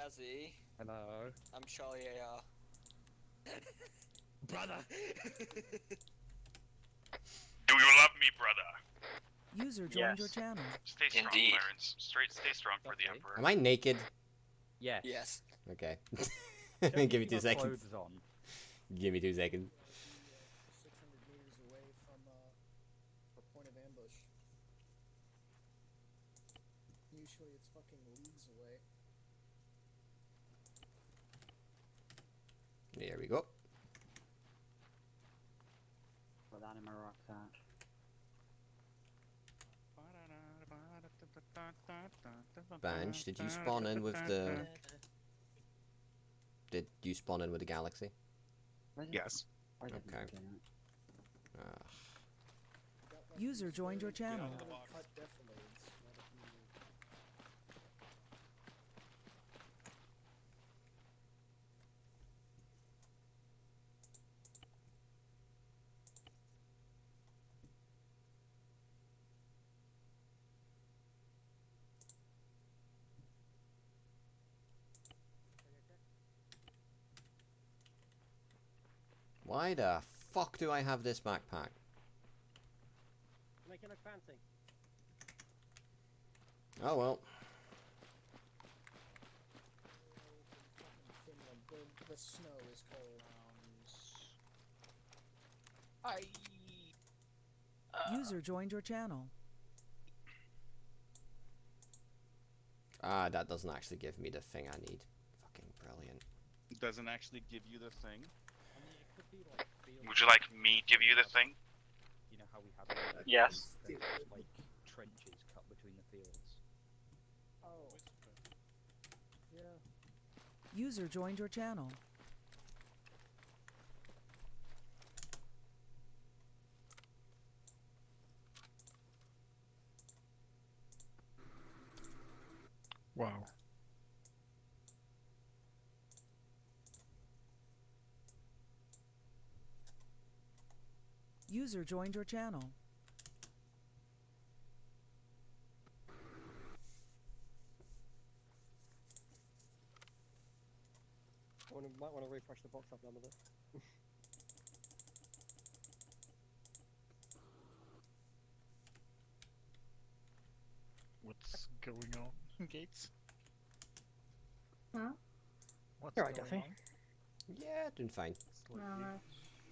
Jazzy. Hello. I'm Charlie AR. Brother! Do you love me, brother? User joined your channel. Stay strong, Indeed. Clarence. Stay strong for the Okay. Emperor. Am I naked? Yes. Yes. Okay. Don't Give me keep 2 our seconds. clothes on. Give me 2 seconds. 600 meters away from our point of ambush. Usually it's fucking leagues away. There we go. Put that in my rucksack. Banj, did you spawn in with the... Did you spawn in with the galaxy? Yes. Okay. User joined your channel. Cut defilades. Why the fuck do I have this backpack? Make it look fancy. Oh well. Finland, the snow is cold. User joined your channel. Ah, that doesn't actually give me the thing I need. Fucking brilliant. It doesn't actually give you the thing. I mean, it could be like fields. Would you like me give you the thing? You know how we have Yes. like trenches cut between the fields. Oh. Yeah. User joined your channel. Wow. User joined your channel. Might want to refresh the box I've done with it. What's going on, Gates? Huh? What's You're right, going Duffy. on? Yeah, doing fine. It's like Not you- much.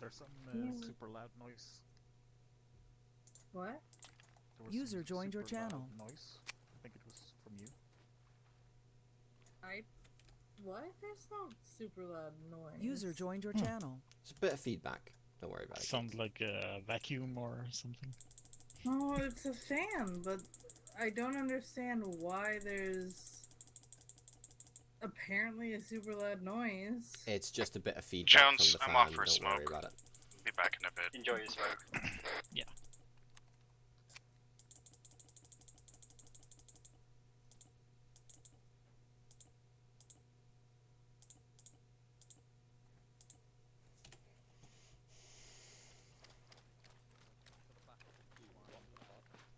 There's some Yeah. super loud noise. What? There was User some joined your super loud channel. Noise. I think it was from you. What? There's no super loud noise. User joined your channel. It's a bit of feedback. Don't worry about it. Sounds like a vacuum or something. Oh, it's a fan, but I don't understand why there's apparently a super loud noise. It's just a bit of feedback Jones, from the I'm fan. off for a Don't worry smoke. about it. Be back in a bit. Enjoy your smoke. Yeah.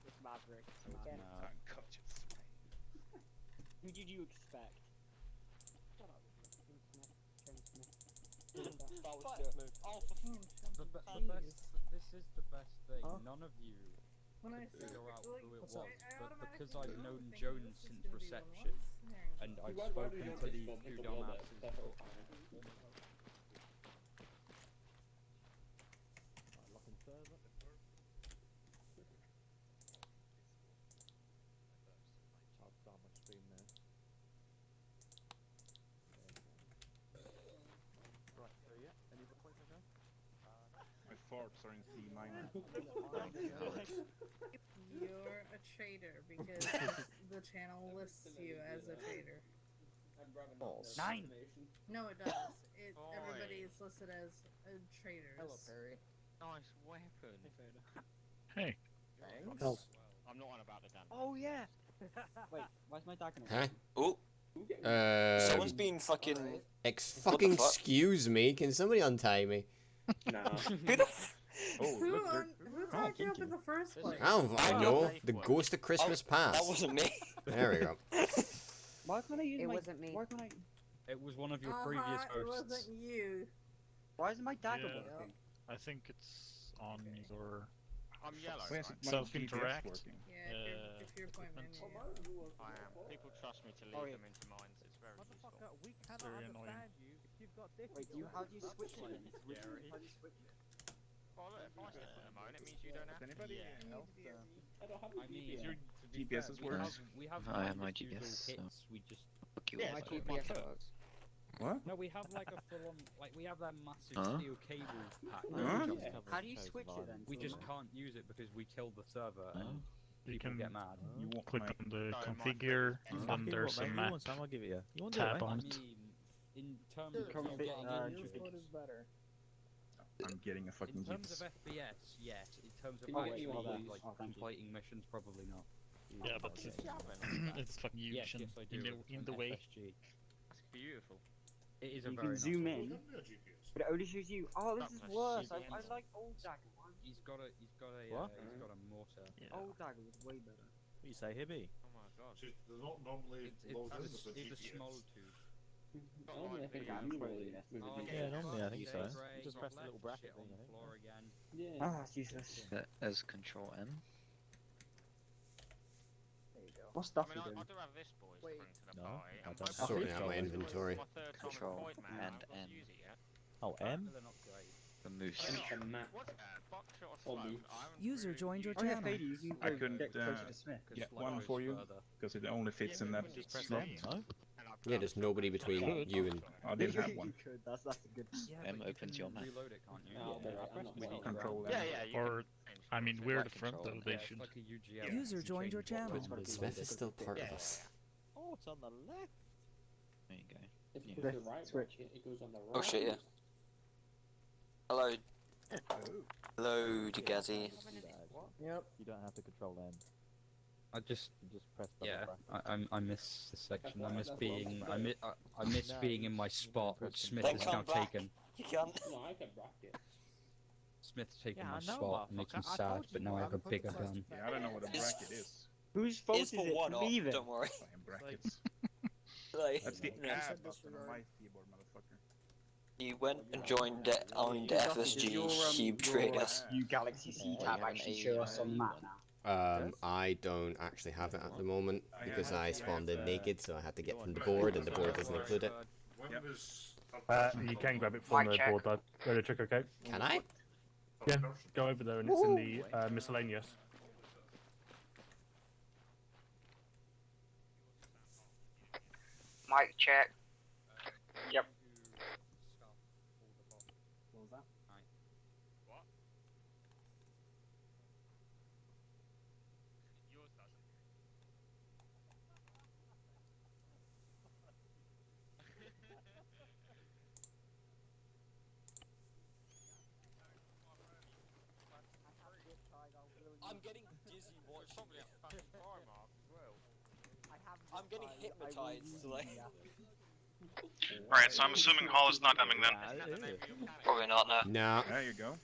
It's Maverick. No. Who did you expect? Shut up. That was good. Oh, for This is the best thing. Huh? None of you When I could say, figure out like, who it I was, but automatically because I've don't known think Jones this is since gonna be one reception, once. and I've spoken to these two dumbasses for almost looking further. I'll start my stream now. Right, so yeah, any other place I go? My farts are in C minor. You're a traitor because the channel lists you as a traitor. False. 9! No, it does. Everybody is listed as traitors. Hello, Perry. nice weapon. Hey. Thanks. Oh. I'm not on about the damn. Oh yeah. Wait, why's my dagger not Huh? working? Uh, Someone's been fucking. fucking fuck? excuse me. Can somebody untie me? Who the f? Who tied you thank up in you. the first place? Oh, I know. Oh, The ghost of Christmas That past. wasn't me. There we go. Why can't I use It my... wasn't me. Why can't I... It was one of your previous It hosts. wasn't you. Why isn't my dagger Yeah. working? I think it's on your I'm yellow. Where's right? my self-interact. GPS working? Yeah, if you're pointing in, I am. People trust me to lead Oh, yeah. them into mines. It's very useful. Motherfucker, we cannot Very annoying. understand you if you've got Wait, difficulty. how do you switch it then? Scary. How do you switch it? Well, look, if I step on the mine, it means you don't have Does to. anybody Yeah. else? I mean, Your to be GPS fair, is worse? we have I have like my refusal GPS, so- hits. We just Yeah, My it's like, GPS works. What? no, we have like a full-on, like we have that massive Huh? steel cable pack. Huh? How do you switch it then? We just can't use it because we killed the server and You people can get mad. You want click my... on the No, my configure, friend is- and then there's a map I'll give it you. You want tab I on it. mean, in terms of Config- you getting your into phone better. I'm getting a fucking in terms GPS. of FPS, yes. In terms of Oh, wait, actually hold on. like Oh, thank you. completing missions, probably not. Yeah, but it's fucking huge Yes, and yes, I do. in the way. FSG. That's beautiful. It is a You very can nice zoom one. in, but it only shows you. Oh, this is That's worse. I CBN. like old dagger. He's got a What? he's got a mortar. Yeah. Old dagger was way better. What you say, Hibby? Oh my god. They're not normally It's the small tube. Normally I think I'm probably Yeah, normally I think so. Great, Just press the little bracket shit on thing, I the think. floor again. Ah, Jesus. Set as Control M. There you go. What stuff I mean, are you I doing? do have this boys to Wait. bring to the No, party. I and don't my have Sorting brother's out my got it. inventory. My third time Control at point, man. and I haven't got M. to use it yet. Oh, M? They're not great. The moose. What's that? Buckshot or smoke? I haven't User really joined your used Oh yeah, channel. Fady, you can I go couldn't, get closer to Smith. Because Get light one goes for you. further. Because it only fits in that Just slot, press no? and I Yeah, there's nobody between you and. I didn't have one. You could. That's a good. Yeah, M but you opens can your map. reload it, can't you? I pressed Control Yeah, M. yeah. You Or, I mean, we're the Like front control though. and They Yeah, should. it's like a UGL. User You joined your change what channel. one's Smith is reloaded. still part Yeah, of yeah, us. Oh, it's on the left. There you go. If you Yeah. push the right Switch. button, it goes on the right. Oh shit, yeah. Hello. Oh. Hello, Degazzi. Yep. You don't have to control M. I just You just press the yeah, bracket. I miss this section. I miss That's being what I miss being in my spot, which Smith Then has come now back. taken. You can't. No, I can bracket. Smith's taken Yeah, my I know, spot, makes me motherfucker. I sad, told but you now I I have a put the bigger first gun. Yeah, I don't know what a bracket is. Whose fault It's is for it? one off, Leave it. don't worry. Fucking brackets. Like, That's the no. add button on my keyboard, motherfucker. You went and joined on the Does your, FSG Cube your, Traders. You Galaxy C Yeah, tab you have an actually A, show us on the map now. I don't actually have it at the moment I because have- I spawned in naked, so I had to get from the board, and the board doesn't include it. Yep. You can grab it from the board, though. Radio check, okay? Can I? Yeah, go over there and it's in the miscellaneous. Mic check. Yep. What was that? What? Yours doesn't. I'm getting dizzy watching Probably a fucking fire mark as well. I'm getting hypnotized. Like, Right, so I'm assuming Hall is not coming then. probably not now. No. There you go.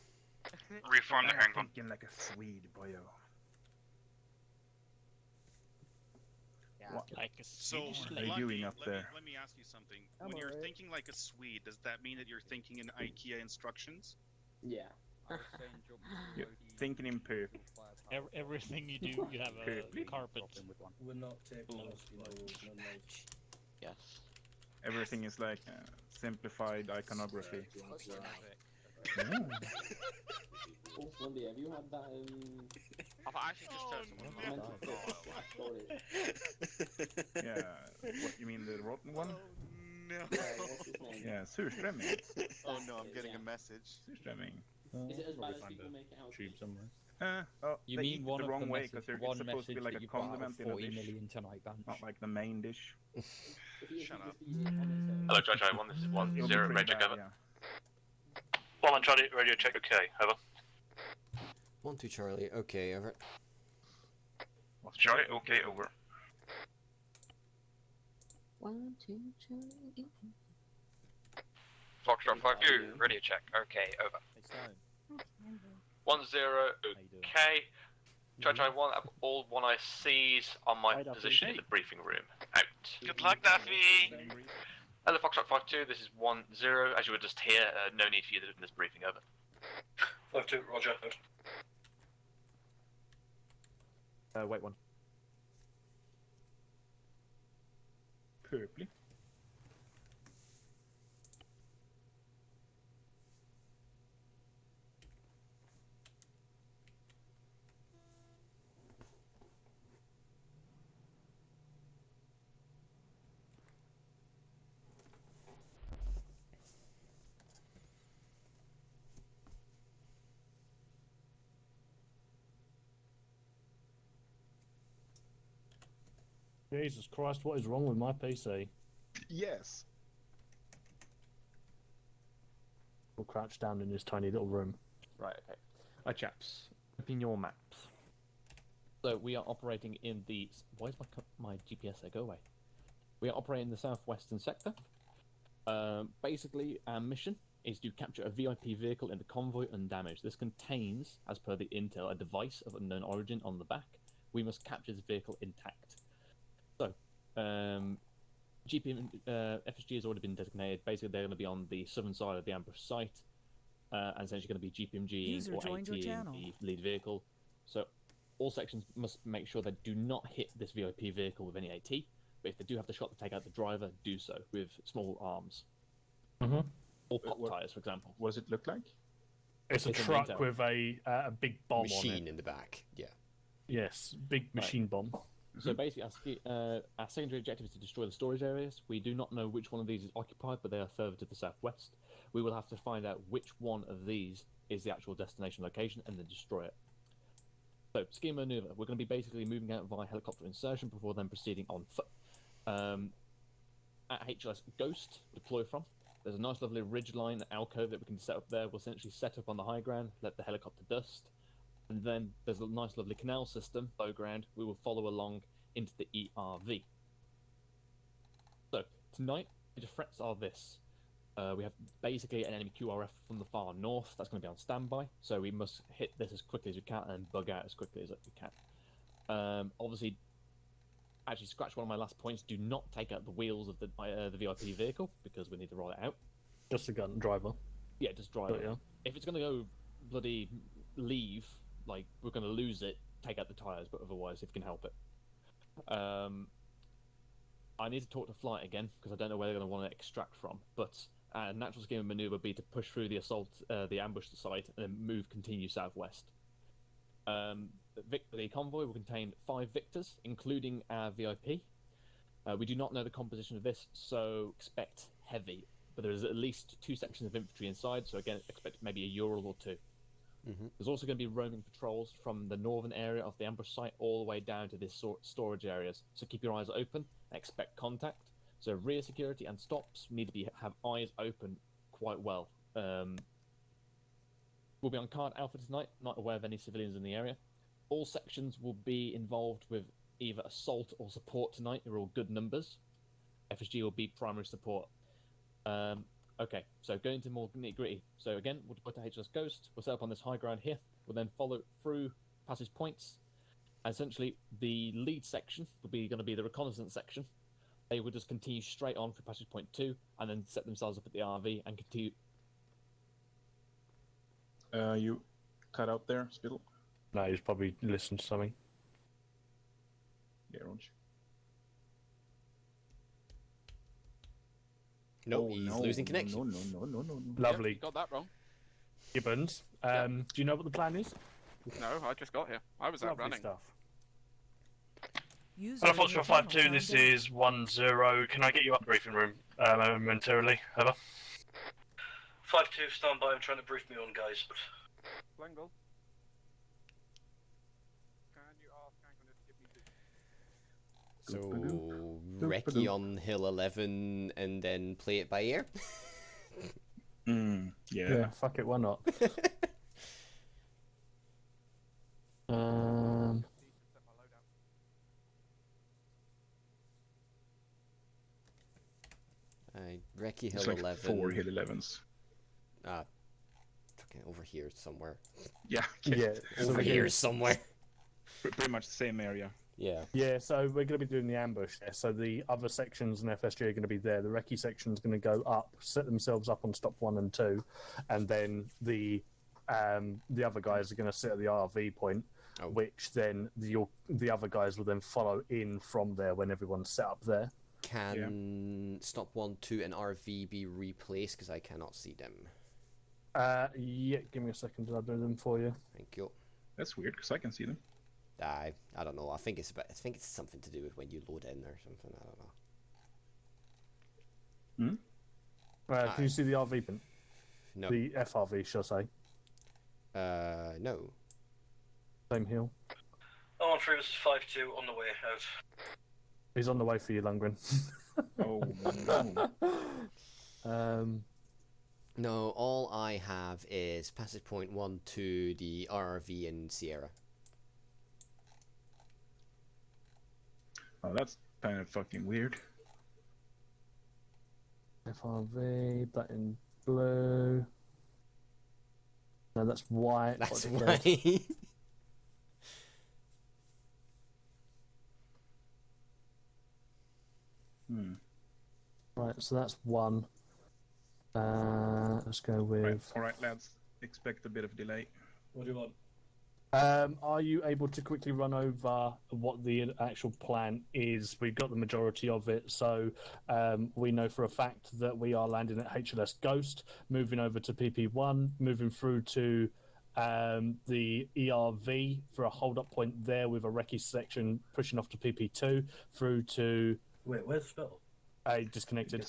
Reform the herring club. Thinking like a Swede, boyo. What Like a So, are you doing up there? let me ask you something. I'm When you're alright. thinking like a Swede, does that mean that you're thinking in IKEA instructions? Yeah. You're thinking in perp. Everything you do, you have a carpet. We're not technology, no knowledge. Yes. Everything is like simplified iconography. Oh, Wendy, have you had that I've actually just heard someone Yeah. What, you mean the rotten one? No. what's his name? Yeah, surströmming. Oh no, I'm getting a message. Surströmming. Is it as bad as people make it out? Tube somewhere. Oh, You they mean eat one it of the wrong the way message, because it's one supposed to be message like that a you've got out of condiment in a 40 dish, million tonight, bench. not like the main dish. Shut up. Hello, Jojo. 110 It'll be pretty radio bad, cover. yeah. 1 on Charlie, radio check. Okay, over. 1-2 Charlie. Okay, over. Charlie, okay, over. 1, 2, 3. Foxtrot 5-2, radio check. Okay, over. 1-0, okay. Judge, I want all 1ICs on my position in the briefing room. Out. Good luck, Daffy. Hello, Foxtrot 5-2, this is 1-0. As you were just here, no need for you to do this briefing, over. 5-2, roger. Wait one. Purpley. Jesus Christ, what is wrong with my PC? Yes. We'll crouch down in this tiny little room. Right, okay. Chaps, open your maps. So we are operating in the... Why is my GPS there? Go away. We are operating in the southwestern sector. Basically, our mission is to capture a VIP vehicle in the convoy undamaged. This contains, as per the intel, a device of unknown origin on the back. We must capture this vehicle intact. So, FSG has already been designated. Basically, they're going to be on the southern side of the ambush site, and essentially going to be GPMG or AT the lead vehicle. So, all sections must make sure they do not hit this VIP vehicle with any AT, but if they do have the shot to take out the driver, do so with small arms. Mm-hmm. Or pop tires, for example. What does it look like? It's a truck with a big bomb machine on it. in the back. Yeah. Yes, big machine bomb. So basically, our secondary objective is to destroy the storage areas. We do not know which one of these is occupied, but they are further to the southwest. We will have to find out which one of these is the actual destination location and then destroy it. So, scheme maneuver. We're going to be basically moving out via helicopter insertion before then proceeding on foot. At HLS Ghost, deploy from. There's a nice lovely ridgeline alcove that we can set up there. We'll essentially set up on the high ground, let the helicopter dust. And then there's a nice lovely canal system, low ground. We will follow along into the ERV. So, tonight, the threats are this. We have basically an enemy QRF from the far north. That's going to be on standby. So we must hit this as quickly as we can and bug out as quickly as we can. Obviously, actually scratch one of my last points. Do not take out the wheels of the VIP vehicle because we need to roll it out. Just the gun driver. Yeah, just drive it. Yeah. If it's going to go bloody leave, like we're going to lose it, take out the tires. But otherwise, if we can help it. I need to talk to Flight again because I don't know where they're going to want to extract from. But natural scheme of maneuver would be to push through the assault, the ambush site, and then continue southwest. The convoy will contain 5 victors, including our VIP. We do not know the composition of this, so expect heavy. But there is at least 2 sections of infantry inside, so again, expect maybe a Ural or 2. Mm-hmm. There's also going to be roaming patrols from the northern area of the ambush site all the way down to this storage areas. So keep your eyes open and expect contact. So rear security and stops need to have eyes open quite well. We'll be on Card Alpha tonight, not aware of any civilians in the area. All sections will be involved with either assault or support tonight. They're all good numbers. FSG will be primary support. Okay, so going into more nitty-gritty. So again, we'll deploy to HLS Ghost. We'll set up on this high ground here. We'll then follow through passage points. And essentially, the lead section will be going to be the reconnaissance section. They will just continue straight on for passage point 2 and then set themselves up at the RV and continue. You cut out there, Spittle? No, he's probably listened to something. Yeah, Ronch. No, he's losing connection. No. Lovely. You got that wrong. Gibbons, do you know what the plan is? No, I just got here. I was out Lovely running. stuff. Hello, Foxtrot 5-2, this is 1-0. Can I get you up briefing room momentarily? Over. 5-2, stand by. I'm trying to brief me on, guys. Langle. Can you ask Angle to give me So, recce on Hill 11 and then play it by ear? Yeah, fuck it, why not? Recce Hill It's like 11. 4 Hill 11s. Fucking over here somewhere. Yeah. Over here somewhere. Pretty much the same area. Yeah. Yeah, so we're going to be doing the ambush there. So the other sections and FSG are going to be there. The recce section's going to go up, set themselves up on stop 1 and 2, and then the other guys are going to sit at the RV point, which then the other guys will then follow in from there when everyone's set up there. Can stop 1, 2, and RV be replaced? Because I cannot see them. Yeah, give me a second. I'll do them for you. Thank you. That's weird because I can see them. I don't know. I think it's something to do with when you load in or something. I don't know. Can you see the RV pin? No. The FRV, shall I say? No. Oh, Same hill. 013 was 5-2 on the way out. He's on the way for you, Lundgren. Oh no. No, all I have is passage point 1 to the RV in Sierra. Oh, that's kind of fucking weird. FRV, that in blue. No, that's white. That's What white. Right, so that's 1. Let's go with. All right, lads. Expect a bit of delay. What do you want? Are you able to quickly run over what the actual plan is? We've got the majority of it, so we know for a fact that we are landing at HLS Ghost, moving over to PP1, moving through to the ERV for a hold-up point there with a recce section pushing off to PP2, through to... Wait, where's Spell? Disconnected.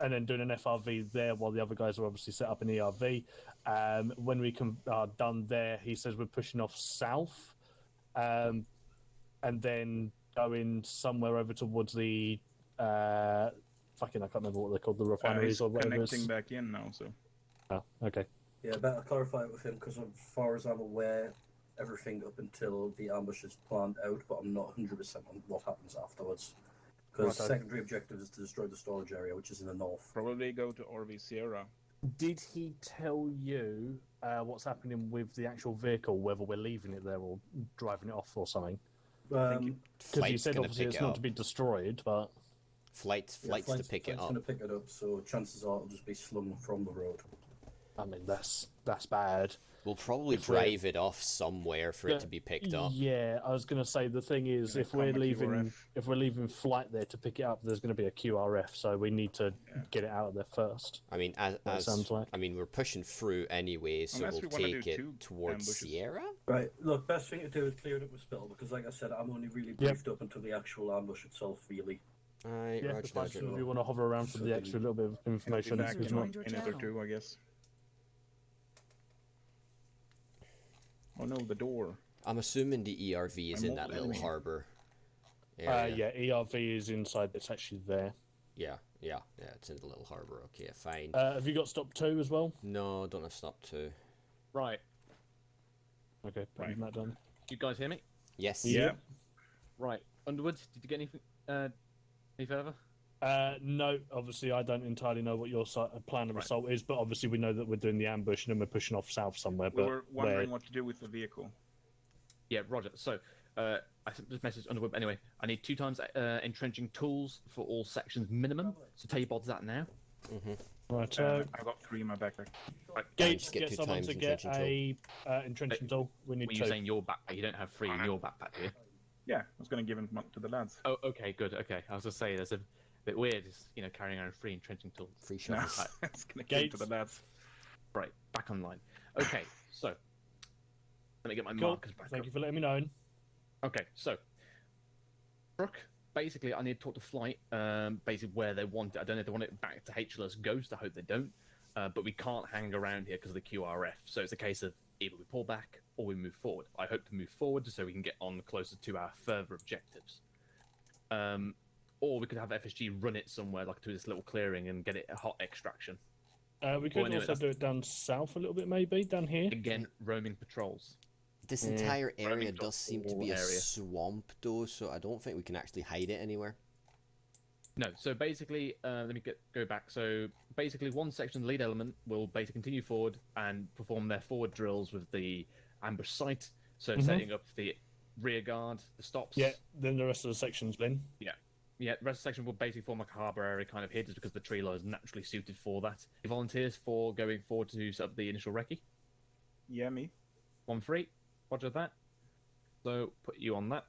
And then doing an FRV there while the other guys are obviously set up in ERV. When we are done there, he says we're pushing off south, and then going somewhere over towards the I can't remember what they're called, the refineries or whatever. Connecting back in now, so. Oh, okay. Yeah, better clarify it with him because, as far as I'm aware, everything up until the ambush is planned out, but I'm not 100% on what happens afterwards. Because the secondary objective is to destroy the storage area, which is in the north. Probably go to RV Sierra. Did he tell you what's happening with the actual vehicle, whether we're leaving it there or driving it off or something? Because he said obviously it's not to be destroyed, but... Flight's to pick it up. Flight's going to pick it up, so chances are it'll just be slung from the road. I mean, that's bad. We'll probably drive it off somewhere for it to be picked up. Yeah, I was going to say the thing is, if we're leaving flight there to pick it up, there's going to be a QRF, so we need to get it out of there first. I mean, we're pushing through anyway, so we'll take it towards Sierra. Right. Look, best thing to do is clear it up with Spill because, like I said, I'm only really briefed up until the actual ambush itself, really. Alright, yeah, Roger. If you want to hover around for the extra little bit of information, back in a minute or two, I guess. Oh no, the door. I'm assuming the ERV is in that little harbour area. Yeah, ERV is inside. It's actually there. Yeah, it's in the little harbour. Okay, fine. Have you got stop 2 as well? No, don't have stop 2. Right. Okay, putting that done. You guys hear me? Yes. Yeah. Right. Underwood, did you get anything? Any further? No, obviously I don't entirely know what your plan of assault is, but obviously we know that we're doing the ambush and then we're pushing off south somewhere. We were wondering what to do with the vehicle. Yeah, Roger. So, I just messaged Underwood. Anyway, I need 2 times entrenching tools for all sections minimum. So tell your bods that now. Right. I've got 3 in my backpack. Right. Gates, get someone to get a entrenching tool. We need when 2. you're saying your backpack, you don't have 3 in your backpack, do you? Yeah, I was going to give them to the lads. Oh, okay, good. Okay, I was just saying, there's a bit weird, just, carrying around 3 entrenching tools. Free shots. No, I was going to give them to the lads. Right, back online. Okay, so let me get my Cool. markers back. Thank you for letting me know. Okay, so Brooke, basically, I need to talk to Flight, basically where they want it. I don't know if they want it back to HLS Ghost. I hope they don't. But we can't hang around here because of the QRF. So it's a case of either we pull back or we move forward. I hope to move forward so we can get on closer to our further objectives. Or we could have FSG run it somewhere, like to this little clearing, and get it a hot extraction. We could also do it down south a little bit, maybe, down here. Again, roaming patrols. This entire area Roaming does seem to be a swamp, though, so I don't think we can actually hide it anywhere. No, so basically, let me go back. So basically, one section, the lead element, will basically continue forward and perform their forward drills with the ambush site. So Mhm. setting up the rear guard, the stops. Yeah, then the rest of the section's been. Yeah. Yeah, the rest of the section will basically form like a harbour area kind of here, just because the tree line is naturally suited for that. Any volunteers for going forward to set up the initial recce? Yeah, me. 1-3. Roger that. So put you on that.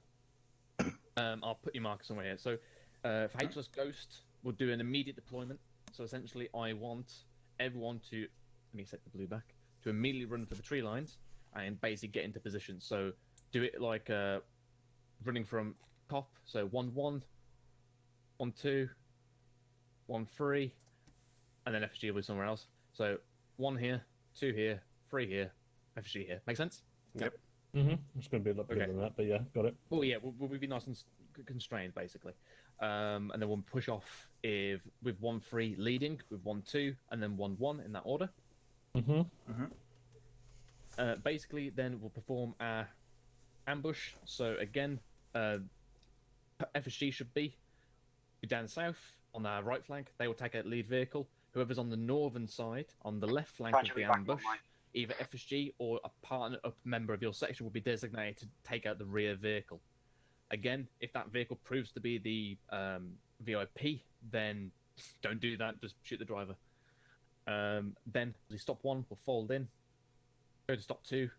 I'll put your marker somewhere here. So for HLS Ghost, we'll do an immediate deployment. So essentially, I want everyone to, let me set the blue back, to immediately run for the tree lines and basically get into position. So do it like running from top. So 1-1, 1-2, 1-3, and then FSG will be somewhere else. So 1 here, 2 here, 3 here, FSG here. Make sense? Yep. It's going to be a lot bigger than that, but yeah, got it. Well, yeah, we'll be nice and constrained, basically. And then we'll push off with 1-3 leading, with 1-2, and then 1-1 in that order. Basically, then we'll perform our ambush. So again, FSG should be down south on our right flank. They will take out lead vehicle. Whoever's on the northern side, on the left flank of the ambush, either FSG or a partner up member of your section will be designated to take out the rear vehicle. Again, if that vehicle proves to be the VIP, then don't do that. Just shoot the driver. Then the stop 1 will fold in. Go to stop 2.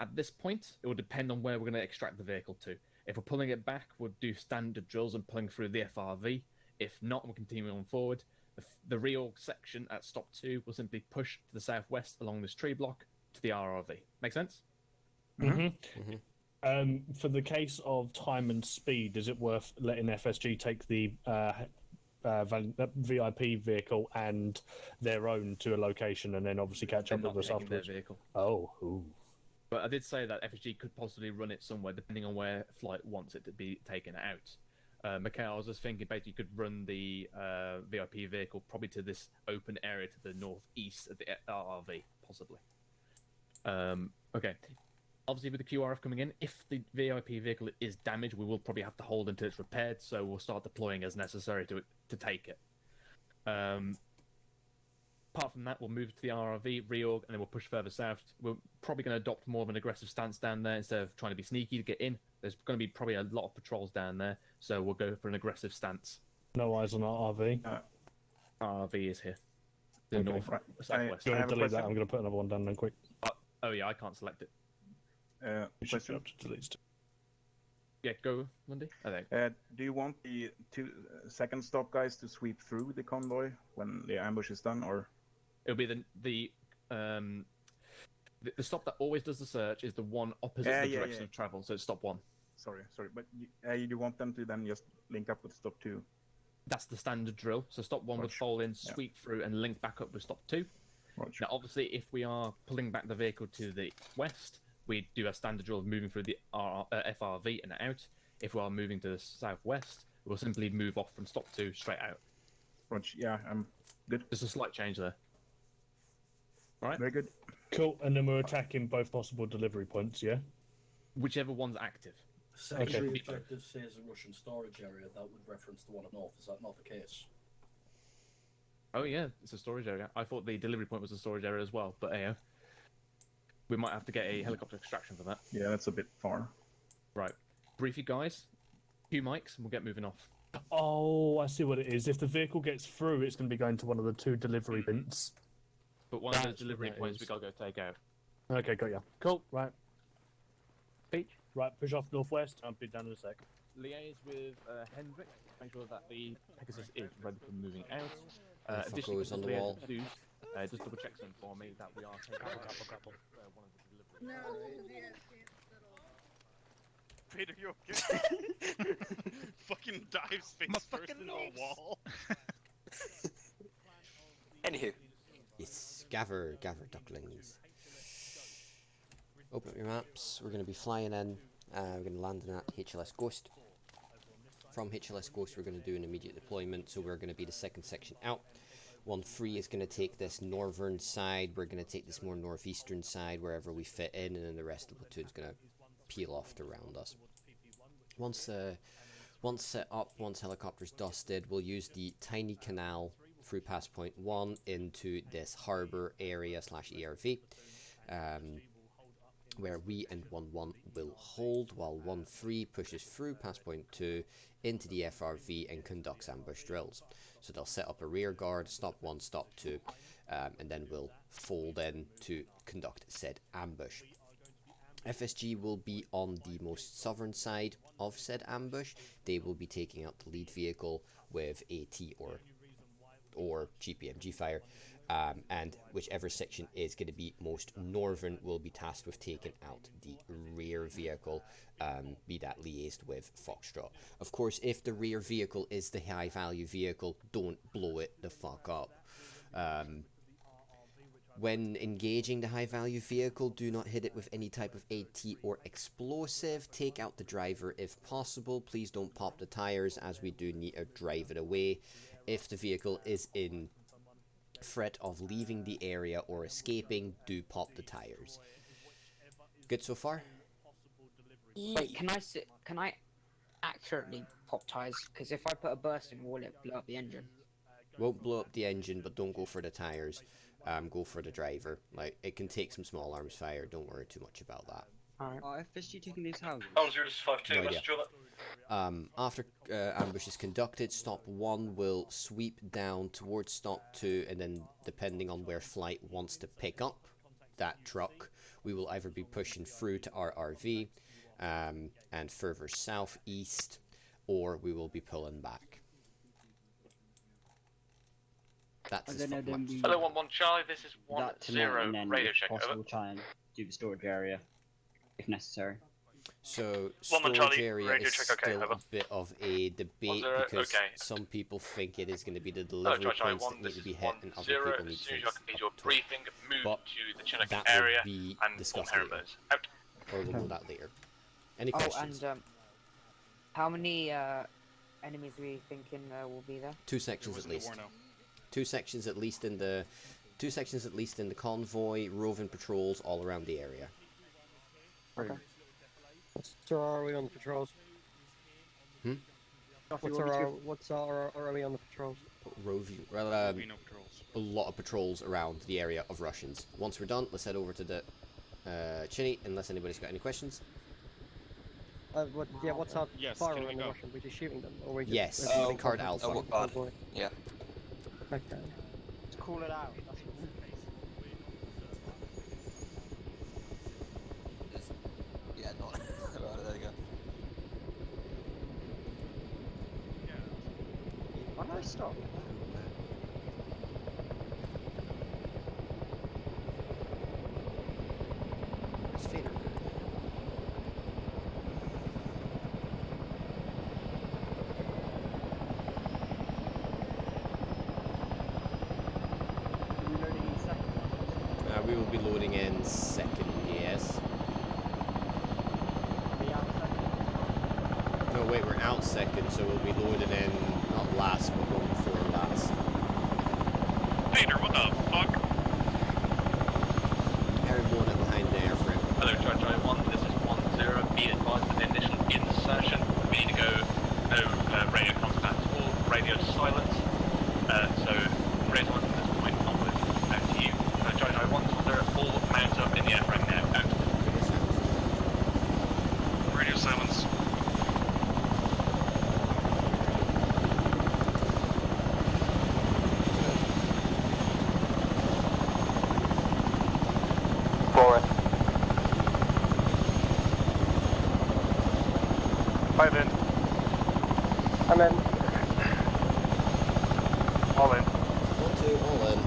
At this point, it will depend on where we're going to extract the vehicle to. If we're pulling it back, we'll do standard drills and pulling through the FRV. If not, we'll continue on forward. The reorg section at stop 2 will simply push to the southwest along this tree block to the RRV. Make sense? For the case of time and speed, is it worth letting FSG take the VIP vehicle and their own to a location, and then obviously catch up with us afterwards? Vehicle. Oh, ooh. But I did say that FSG could possibly run it somewhere, depending on where flight wants it to be taken out. Mikhail, I was just thinking, basically, you could run the VIP vehicle probably to this open area to the northeast of the RRV, possibly. Okay. Obviously, with the QRF coming in, if the VIP vehicle is damaged, we will probably have to hold until it's repaired, so we'll start deploying as necessary to take it. Apart from that, we'll move to the RRV, reorg, and then we'll push further south. We're probably going to adopt more of an aggressive stance down there instead of trying to be sneaky to get in. There's going to be probably a lot of patrols down there, so we'll go for an aggressive stance. No eyes on RRV. RRV is here. The north, southwest. Do you want to delete that? I'm going to put another one down then quick. Oh yeah, I can't select it. You should be able to delete it. Yeah, go, Monday. Do you want the second stop guys to sweep through the convoy when the ambush is done, or? It'll be the stop that always does the search is the one opposite the direction of travel, so it's stop 1. Sorry, but you want them to then just link up with stop 2? That's the standard drill. So stop 1 would fold in, sweep through, and link back up with stop 2. Now, obviously, if we are pulling back the vehicle to the west, we do a standard drill of moving through the FRV and out. If we are moving to the southwest, we'll simply move off from stop 2 straight out. Yeah, I'm good. There's a slight change there. All right. Very good. Cool, and then we're attacking both possible delivery points, yeah? Whichever one's active. Secondary objective says a Russian storage area. That would reference the one up north. Is that not the case? Oh yeah, it's a storage area. I thought the delivery point was a storage area as well, but we might have to get a helicopter extraction for that. Yeah, that's a bit far. Right. Brief you guys. 2 mics, and we'll get moving off. Oh, I see what it is. If the vehicle gets through, it's going to be going to one of the 2 delivery bins. But one of those delivery points we gotta go take out. Okay, got ya. Cool, right. Beach. Right, push off northwest. I'll be down in a sec. Liaise with Hendrik. Make sure that the Pegasus is ready for moving out. Fucker was on the wall. Just double check something for me that we are taking out one of the delivery. Peter, you okay? Fucking dives face first into a wall. Anywho. Yes, gather ducklings. Open up your maps. We're going to be flying in. We're going to land in at HLS Ghost. From HLS Ghost, we're going to do an immediate deployment, so we're going to be the second section out. 1-3 is going to take this northern side. We're going to take this more northeastern side, wherever we fit in, and then the rest of the platoon is going to peel off to round us. Once set up, once helicopters dusted, we'll use the tiny canal through pass point 1 into this harbour area / ERV. where we and 1-1 will hold while 1-3 pushes through past point 2 into the FRV and conducts ambush drills. So they'll set up a rear guard, stop 1, stop 2, and then we'll fold in to conduct said ambush. FSG will be on the most southern side of said ambush. They will be taking out the lead vehicle with AT or GPMG fire, and whichever section is going to be most northern will be tasked with taking out the rear vehicle, be that liaised with Foxtrot. Of course, if the rear vehicle is the high value vehicle, don't blow it the fuck up. When engaging the high value vehicle, do not hit it with any type of AT or explosive. Take out the driver if possible. Please don't pop the tires, as we do need to drive it away. If the vehicle is in threat of leaving the area or escaping, do pop the tires. Good so far? Wait, can I accurately pop tires? Because if I put a bursting, will it blow up the engine? Won't blow up the engine, but don't go for the tires. Go for the driver. Like, it can take some small arms fire. Don't worry too much about that. Are FSG taking these houses? Oh, 0 to 5-2, No idea. message over. After ambush is conducted, stop 1 will sweep down towards stop 2, and then depending on where flight wants to pick up that truck, we will either be pushing through to our RV and further southeast, or we will be pulling back. That's as much. Hello, 1-1 Charlie, this is That tonight, 1-0, and then radio if check, possible, over. try and do the storage area if necessary. So, 1-1 storage Charlie, area radio is check, okay, still over. a bit of a debate 1-0, because okay. some people think it is going to be the Hello, delivery Charlie points 1, that need this to is be hit, and other 1-0, people need as soon as you things complete your up to it. briefing, move But to the Chinook that area will be and form discussed Harrow later. Birds. Out. Or we'll know that later. Any Oh, questions? and how many enemies are we thinking will be there? 2 sections at least. 2 sections at least in the convoy, roving patrols all around the area. Okay. So are we on the patrols? Hmm? What's our are we on the patrols? Well, a lot of patrols around the area of Russians. Once we're done, let's head over to the Chinny, unless anybody's got any questions. What's our Yes, fire can on we the go? Russian? We just shooting them, or we just? Yes, Card Alpha. Yeah. Okay. Let's call it out. Yeah, not. Right, there you go. Why don't I stop? It's Vader. We will be loading in second, yes. No, wait, we're out second, so we'll be loading in, not last, but going before last. Peter, what the fuck? Harry blowing it behind the airframe. Hello, Charlie 1, this is 1-0, be advised of the initial insertion. We need to go, no radio contact or radio silence. So, radio silence at this point onwards, back to you. Charlie 1, all mount up in the airframe now, out. Radio silence. Forward. Five in. I'm in. All in. 1, 2, all in.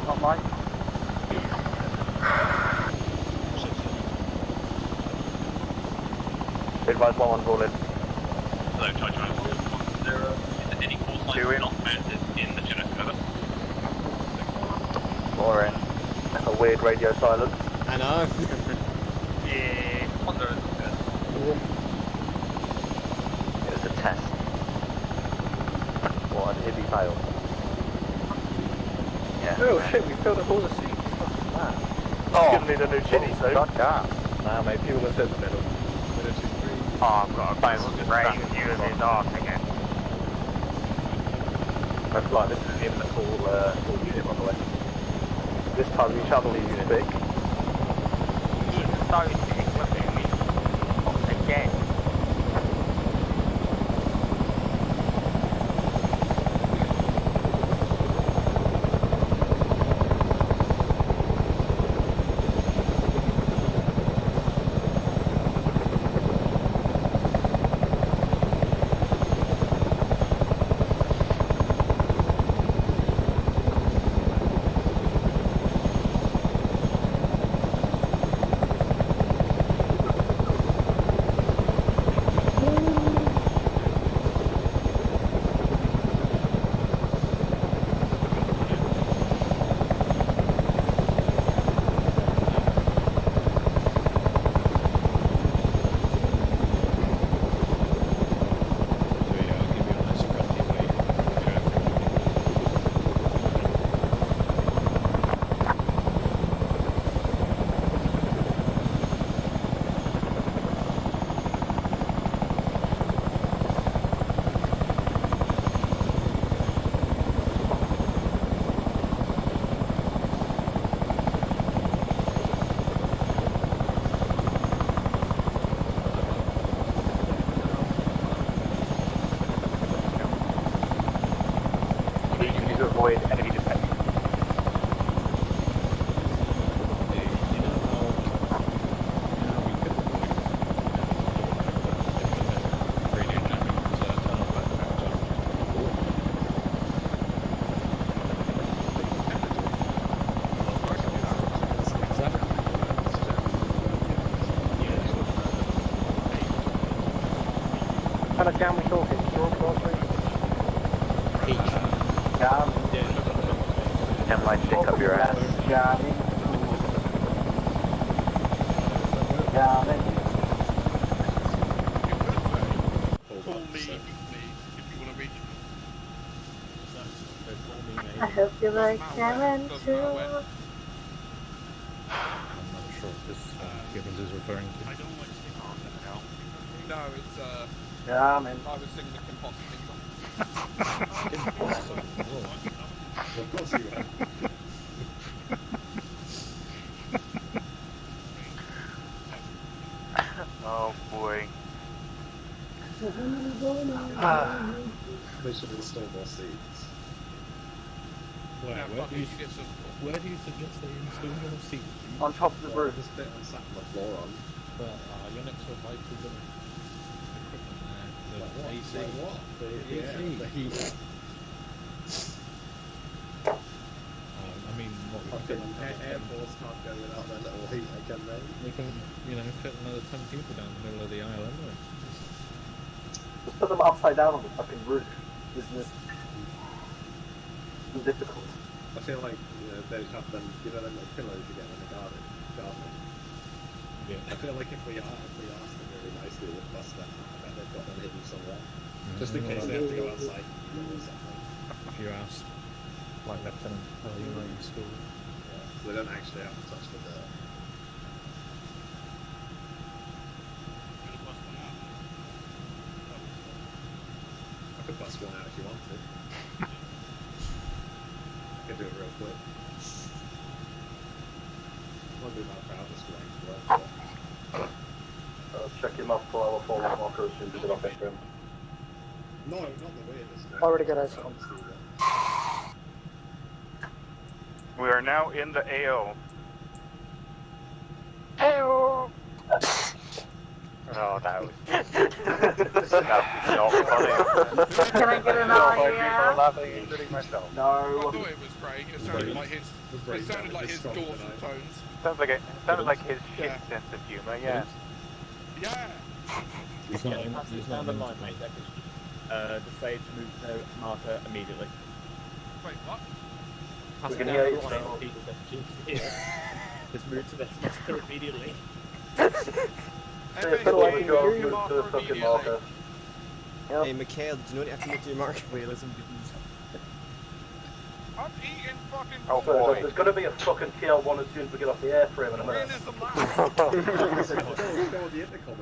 Not mine. Advise 1-1 roll in. Hello, Charlie 1, 0. Is there any call signs not mounted in the Chinook? Over. 4 in. A weird radio silence. I know. Yeah. 1-0 is good. It was a test. What an hippie fail. Yeah. Oh shit, we filled up all the seats. Wow. Oh. Gonna need a new chili soon. God damn. Nah, mate, people are in the middle. Oh, I've got a fucking rain view of his arse again. That's like, this is in the full unit, by the way. This time you shall leave Teamspeak. He's so sick with him. He's again. To avoid enemy detection. What kind of jam we talking? Short, jam. Jam my dick up your ass. Jamming. Jamming. Call me, if you want to reach me. I hope you like salmon too. I'm not sure what this Gibbons is referring to. I don't like singing on that now. No, it's Jamming. I was singing the composite song. Of course you are. Oh boy. They should install more seats. Where do you suggest they install more seats? On top of the roof. This bit I'm sat on the floor on. But you're next to a vital bit of equipment there. The AC. What? The AC. The heat. I mean, what we can fit Air Force can't go without their little heater, can they? we can, fit another 10 people down the middle of the aisle anyway. Just put them upside down on the fucking roof. Isn't this difficult? I feel like they'd have them, them little pillows you get in the garden. Yeah. I feel like if we ask them really nicely, we'll bust them. I bet they've got them hidden somewhere. Just in case they have to go outside or something. If you ask, like Lieutenant Ellie in school. Yeah, so they don't actually have to touch the dirt. I could bust one out if you want to. I could do it real quick. Won't be my proudest way. Check him up for our fallen walkers and do it off him. No, not the weirdest way. Already got us. We are now in the AO. AO! Oh, that was not funny. Can I get an audio? I'm laughing, including myself. No. I thought it was Craig. It sounded like his. It sounded like his dorsal tones. Sounded like his shit sense of humour. Yeah. Yeah. He's not in, Pass he's it not down the in line, mate. Just say to move to marker immediately. Wait, what? Pass We it can down hear the you, line. so- People just move to this marker immediately. Put like you go move to the fucking marker. Hey, Mikhail, did you know what you have to move to your mark? Realism I'm eating fucking Oh, boy. there's going to be a fucking TL1 as soon as we get off the airframe in a minute.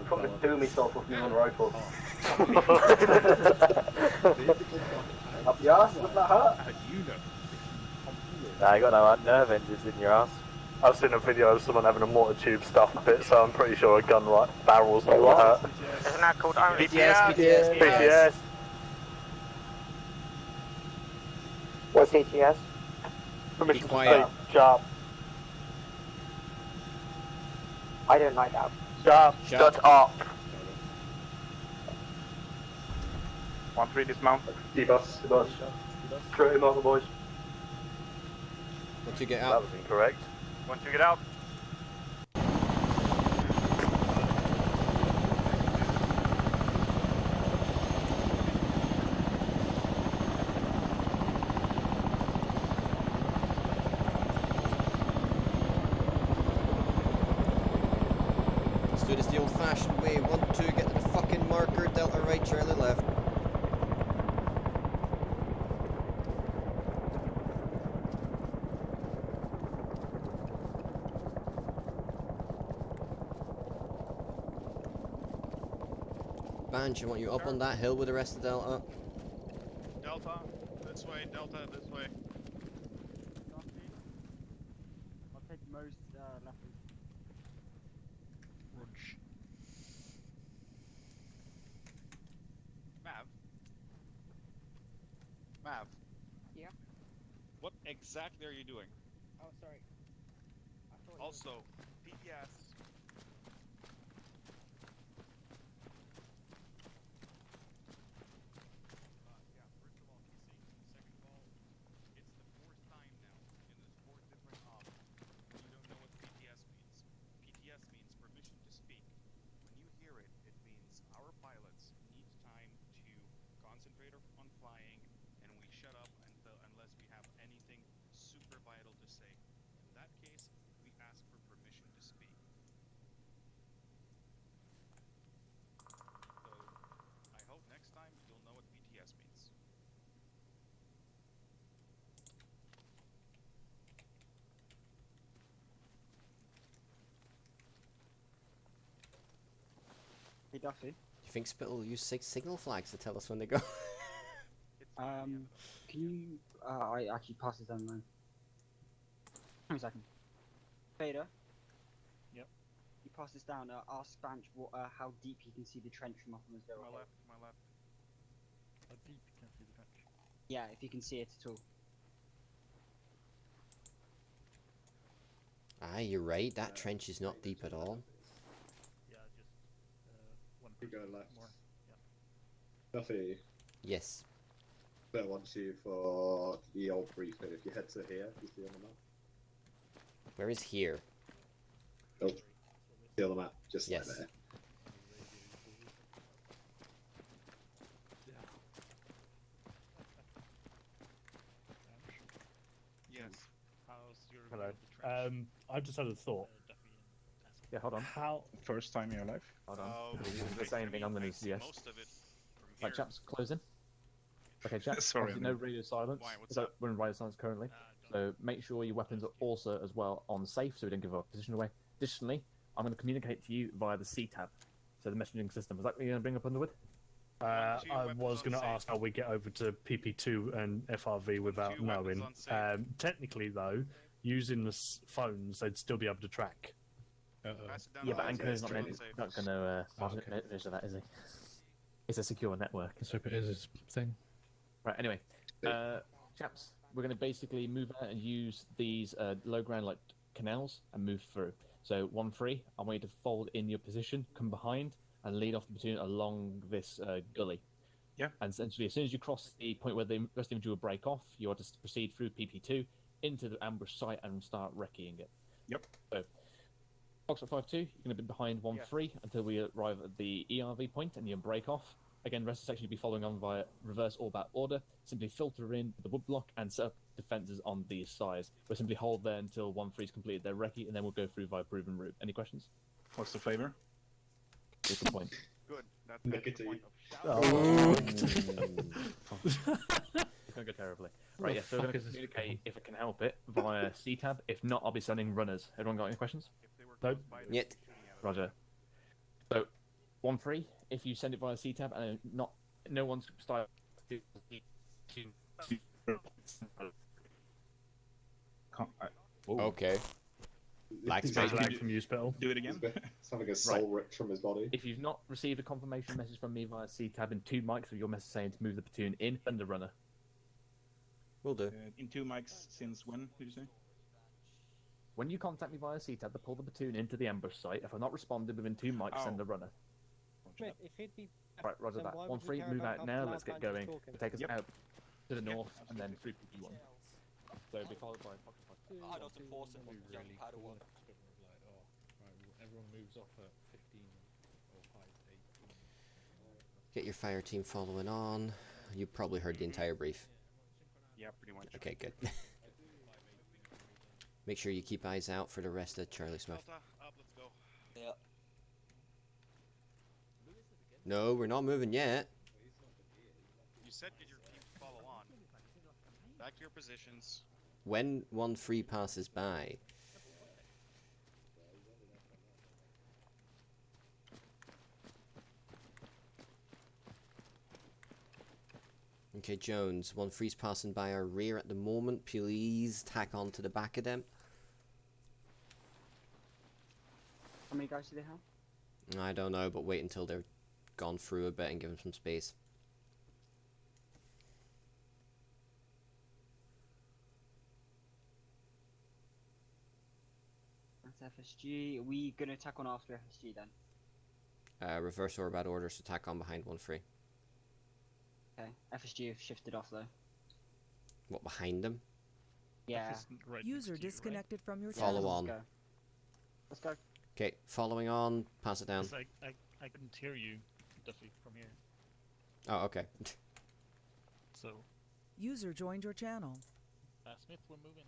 Fucking do myself with my own rifle. Up your ass, wouldn't that hurt? Nah, you got no nerve endings in your ass. I've seen a video of someone having a mortar tube stuffed up it, so I'm pretty sure a gun like barrel's not gonna hurt. Isn't that called only PTS. What's ATS? Permission to quiet. speak. Sharp. I don't like that. Sharp. Sharp. Shut up. 1-3 dismount. D-bus. Straight him out, the boys. Once you get That out. was incorrect. Once you get out. Let's do this the old-fashioned way. 1, 2, get to the fucking marker. Delta right, Charlie left. Banch, I want you up on that hill with the rest of Delta. Delta, this way, Delta, this way. I'll take most left. Mav, Yeah. what exactly are you doing? Oh, sorry. I thought you Also, PTS. Yeah, first of all, be safe. Second of all, it's the fourth time now in this 4 different ops when you don't know what PTS means. PTS means permission to speak. When you hear it, it means our pilots need time to concentrate on flying, and we shut up unless we have anything super vital to say. In that case, we ask for permission to speak. So, I hope next time you'll know what PTS means. Hey Duffy. Do you think Spittle will use signal flags to tell us when they go? Can you I actually pass this down the line. Give me a second. Vader. Yep. You pass this down, ask Banch what how deep you can see the trench from up on his To hill. my left, to my left. How deep you can see the trench? Yeah, if you can see it at all. Aye, you're right. That trench is not deep at all. Yeah, just one You go left. more. Yeah. Duffy, Yes. better wants you for the old briefing. If you head to here, you see on the map. Where is here? Oh, see on the map, just Yes. like there. Yes. How's your Hello. view of the trench? I've just had a thought. Yeah, hold on. How? First time in your life? Hold on. Oh, This is the same thing I'm going to see suggest. most of it from Right, here. chaps, close in. Okay, chaps, Sorry, obviously no radio silence. Why, what's So up? we're in radio silence currently. So make sure your weapons are also as well on safe so we don't give our position away. Additionally, I'm going to communicate to you via the C-tab, so the messaging system. Is that what you're going to bring up Underwood? I was going to ask how we get over to PP2 and FRV without knowing. Technically, though, using the phones, they'd still be able to track. Yeah, but Anchor's not going to measure that, is he? It's a secure network. Let's hope it is his thing. Right, anyway. Chaps, we're going to basically move out and use these low ground like canals and move through. So 1-3, I want you to fold in your position, come behind, and lead off the platoon along this gully. Yeah. And essentially, as soon as you cross the point where the rest of the infantry will break off, you are to proceed through PP2 into the ambush site and start wrecking it. Yep. So, Foxtrot 5-2, you're going to be behind 1-3 until we arrive at the ERV point and you break off. Again, rest of the section will be following on via reverse all-back order. Simply filter in the wood block and set up defences on these sides. We'll simply hold there until 1-3's completed their recce, and then we'll go through via proven route. Any questions? What's the flavor? What's the point? Good. That's the point of Oh. going to go terribly. What Right, the yeah, so we're fuck going is to this communicate, if I can help it, via C-Tab. If not, I'll be sending runners. Everyone got any questions? Nope. Yet. Roger. So, 1-3, if you send it via C-Tab and no one's started... Okay. Lag Is spike. that lag from you, Spittle. Do it again. It's having a soul ripped from his body. If you've not received a confirmation message from me via C-Tab in 2 mics with your message saying to move the platoon in, send the runner. Will do. In 2 mics since when, did you say? When you contact me via C-Tab to pull the platoon into the ambush site, if I've not responded within 2 mics, send the runner. Smith, if he'd be... Right, roger then that. why would we 1-3, care move about out how now, loud let's get Banjo's going. talking? Take us out to the north, and then through PP1. So it'll be followed by Fox. I don't support him, young Padawan. Everyone moves off at 15 or 5, 18. Get your fire team following on. You probably heard the entire brief. Yeah, pretty much. Okay, good. Make sure you keep eyes out for the rest of Charlie Smith. Delta, up, let's go. Yeah. No, we're not moving yet. You said get your team to follow on. Back to your positions. When 1-3 passes by, okay, Jones, 1-3's passing by our rear at the moment. Please tack on to the back of them. How many guys do they have? I don't know, but wait until they're gone through a bit and give them some space. That's FSG. Are we gonna attack on after FSG then? Reverse or bad orders to tack on behind 1-3. Okay. FSG have shifted off though. What, behind them? Yeah. User disconnected from your Follow channel. on. Let's go. Okay, following on, pass it down. I couldn't hear you, Duffy, from here. Oh, okay. So, User joined your channel. Smith, we're moving.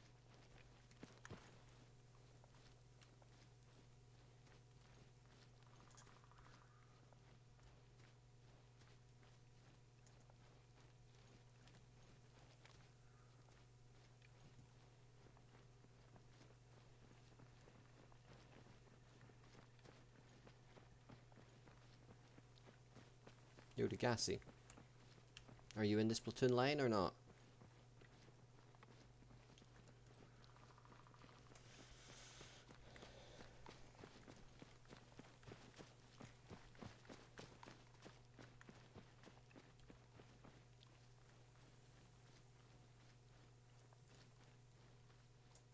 Yo, Degassi. Are you in this platoon line or not?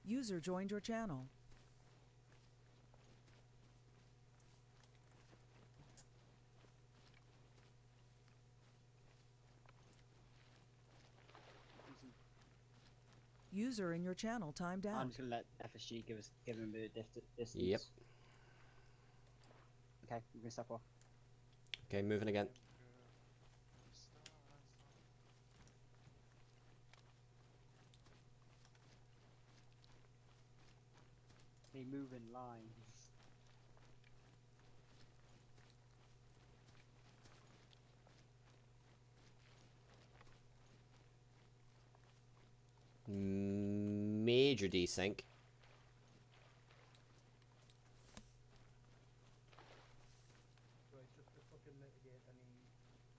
User joined your channel. User in your channel timed out. I'm just gonna let FSG give him the distance. Yep. Okay, we're gonna step off. Okay, moving again. They move in lines. Major desync. Right, just to fucking mitigate any,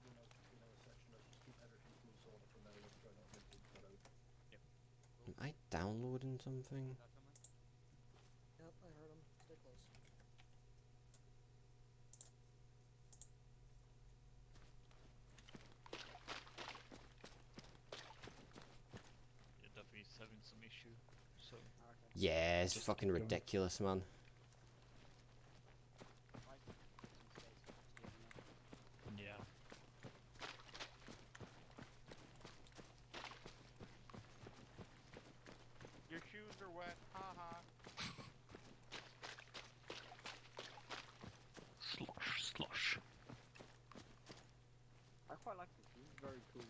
section, let's just keep everything full order for now. Let's try not to get cut out. Am I downloading something? Yep, I heard him. Stay close. Yeah, Duffy's having some issue, so... Yeah, it's Just fucking keep going. ridiculous, man. Yeah. Your shoes are wet, haha. Slosh, slosh. I quite like this. This is very cool.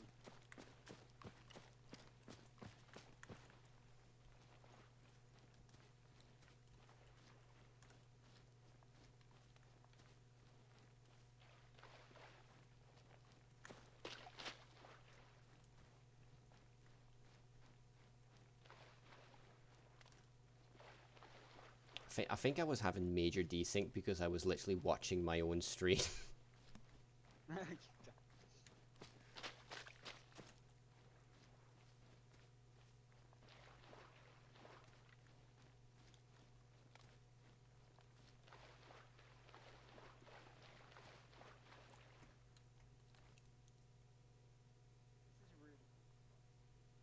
think I was having major desync because I was literally watching my own stream.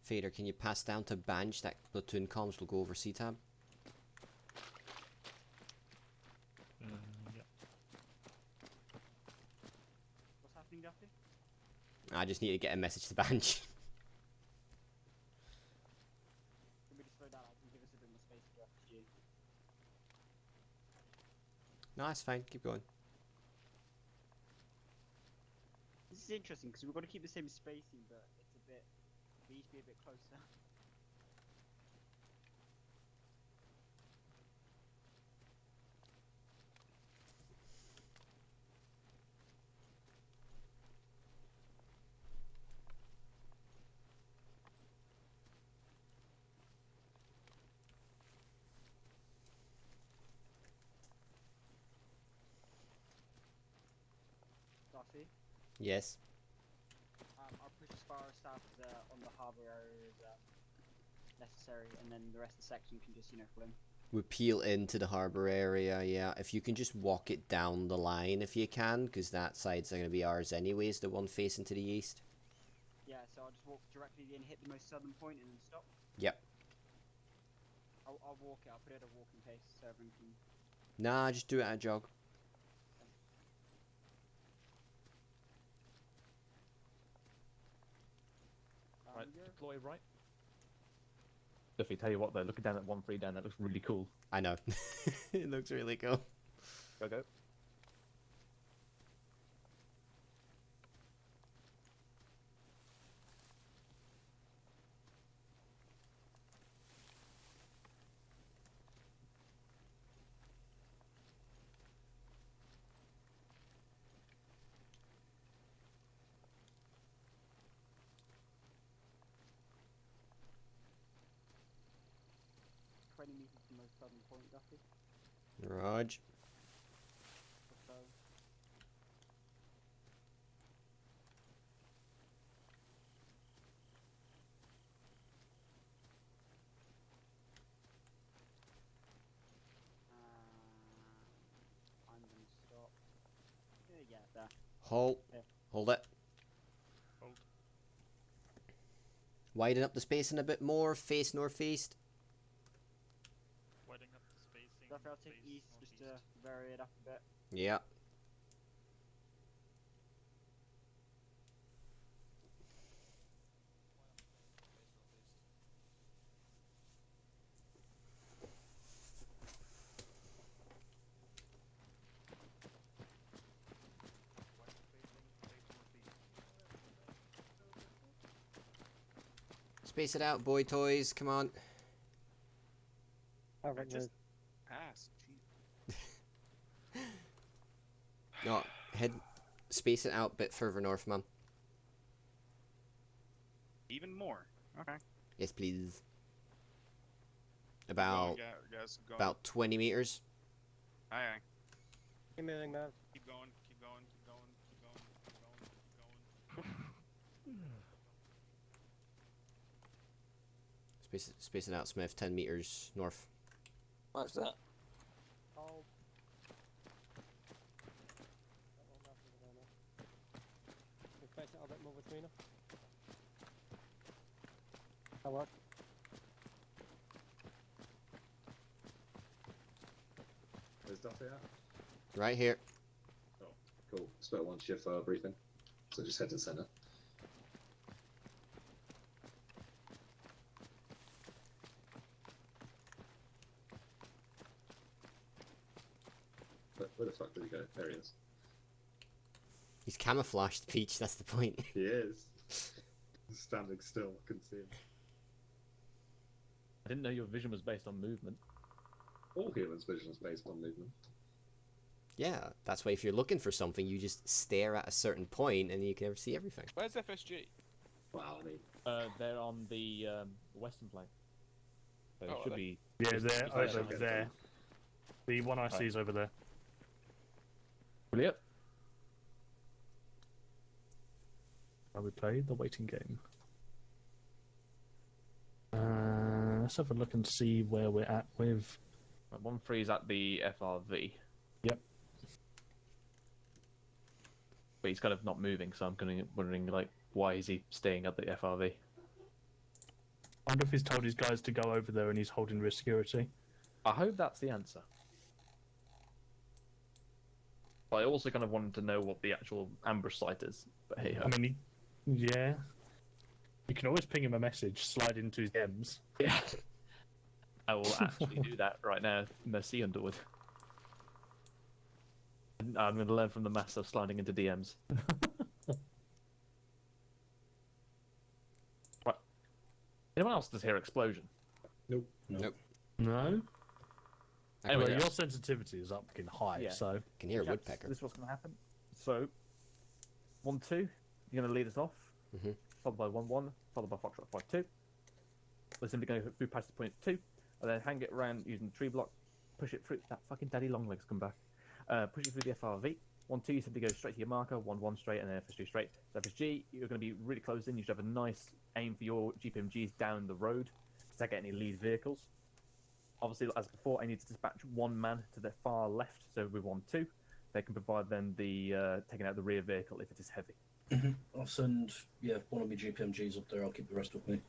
Fader, can you pass down to Banj that platoon comms will go over C-Tab? Yeah. What's happening, Duffy? I just need to get a message to Banj. Can we just slow down? I can give us a bit more space for FG. No, it's fine. Keep going. This is interesting because we've got to keep the same spacing, but it's a bit. We need to be a bit closer. Darcy? Yes. I'll push as far south on the harbour area as necessary, and then the rest of the section can just, fill in. We peel into the harbour area, yeah. If you can just walk it down the line if you can, because that side's going to be ours anyways, the one facing to the east. Yeah, so I'll just walk directly in, hit the most southern point, and then stop. Yep. I'll walk it, I'll put it at a walking pace so everyone can... Nah, just do it at a jog. Right, deploy right. Duffy, tell you what though, looking down at 1-3 down, that looks really cool. I know. It looks really cool. Go. Meters to the most southern point, Duffy. Raj. So. I'm gonna stop. Yeah, there. Hold. Yeah. Hold it. Hold. Widen up the spacing a bit more. Face northeast. Widening up the spacing. Duffy, I'll take east just to vary it up a bit. Yeah. Space it out, boy toys. Come on. I just asked. No, head. Space it out a bit further north, man. Even more. Okay. Yes, please. About Guys, go. about 20 meters. Aye. Keep moving, man. Keep going. Keep going. Keep going. Keep going. Keep going. Keep going. Space it out, Smith. 10 meters north. What's that? Hold. Can space it a bit more between them. That work. Where's Duffy at? Right here. Oh, cool. Spare one shift briefing. So just head to center. Where the fuck did he go? There he is. He's camouflaged, Peach. That's the point. He is. Standing still. I couldn't see him. I didn't know your vision was based on movement. All humans' vision is based on movement. Yeah, that's why if you're looking for something, you just stare at a certain point and you can see everything. Where's FSG? Wow, I mean... They're on the western flank. So it should be... Yeah, they're over there. The one I see is over there. Brilliant. Shall we play the waiting game? Let's have a look and see where we're at with... 1-3 is at the FRV. Yep. But he's kind of not moving, so I'm kind of wondering, like, why is he staying at the FRV? I wonder if he's told his guys to go over there and he's holding rear security. I hope that's the answer. But I also kind of wanted to know what the actual ambush site is. But hey, I mean, yeah. You can always ping him a message, slide into his DMs. Yeah. I will actually do that right now, Mercy Underwood. I'm going to learn from the master of sliding into DMs. Right. Anyone else does hear explosion? Nope. No? Anyway, Your sensitivity is up fucking high, Yeah. so... Can hear a Chaps, woodpecker. This is what's going to happen. So, 1-2, you're going to lead us off, followed by 1-1, followed by Foxtrot 5-2. We're simply going to go through past the point 2, and then hang it around using the tree block, push it through. That fucking daddy long legs come back. Push it through the FRV. 1-2, you simply go straight to your marker, 1-1 straight, and then FSG straight. So FSG, you're going to be really close in. You should have a nice aim for your GPMGs down the road to take out any lead vehicles. Obviously, as before, I need to dispatch one man to the far left, so with 1-2. They can provide then the taking out the rear vehicle if it is heavy. I'll send one of my GPMGs up there. I'll keep the rest with me.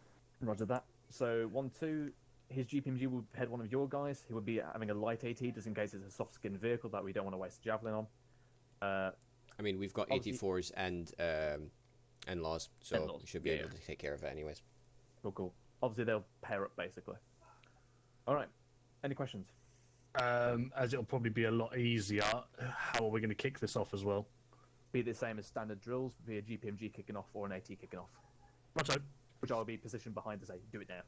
Roger that. So 1-2, his GPMG will head one of your guys. He would be having a light AT just in case it's a soft skin vehicle that we don't want to waste a javelin on. I mean, we've got AT4s and laws, so we should be able to take care of it anyways. Cool. Obviously, they'll pair up basically. All right. Any questions? As it'll probably be a lot easier, how are we going to kick this off as well? Be the same as standard drills, be a GPMG kicking off or an AT kicking off. Righto. Which I'll be positioned behind to say, do it now.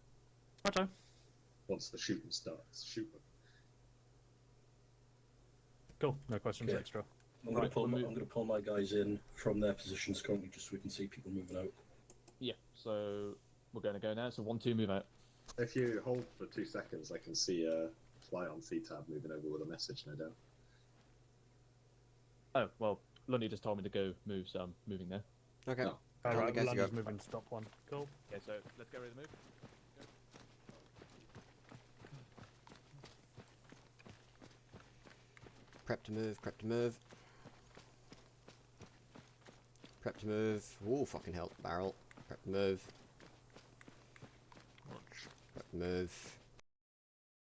Righto. Once the shooting starts, shoot them. Cool. No questions Okay. extra. I'm going to pull my guys in from their positions currently, just so we can see people moving out. Yeah. So we're going to go now. So 1-2, move out. If you hold for 2 seconds, I can see a fly on C-tab moving over with a message, no doubt. Oh well, Lundy just told me to go move, so I'm moving there. Okay. Oh. Alright, London's moving to stop one. Cool. Okay, so let's go ready to move. Prep to move, prep to move. Prep to move. Ooh, fucking hell. Barrel. Prep to move. Prep to move.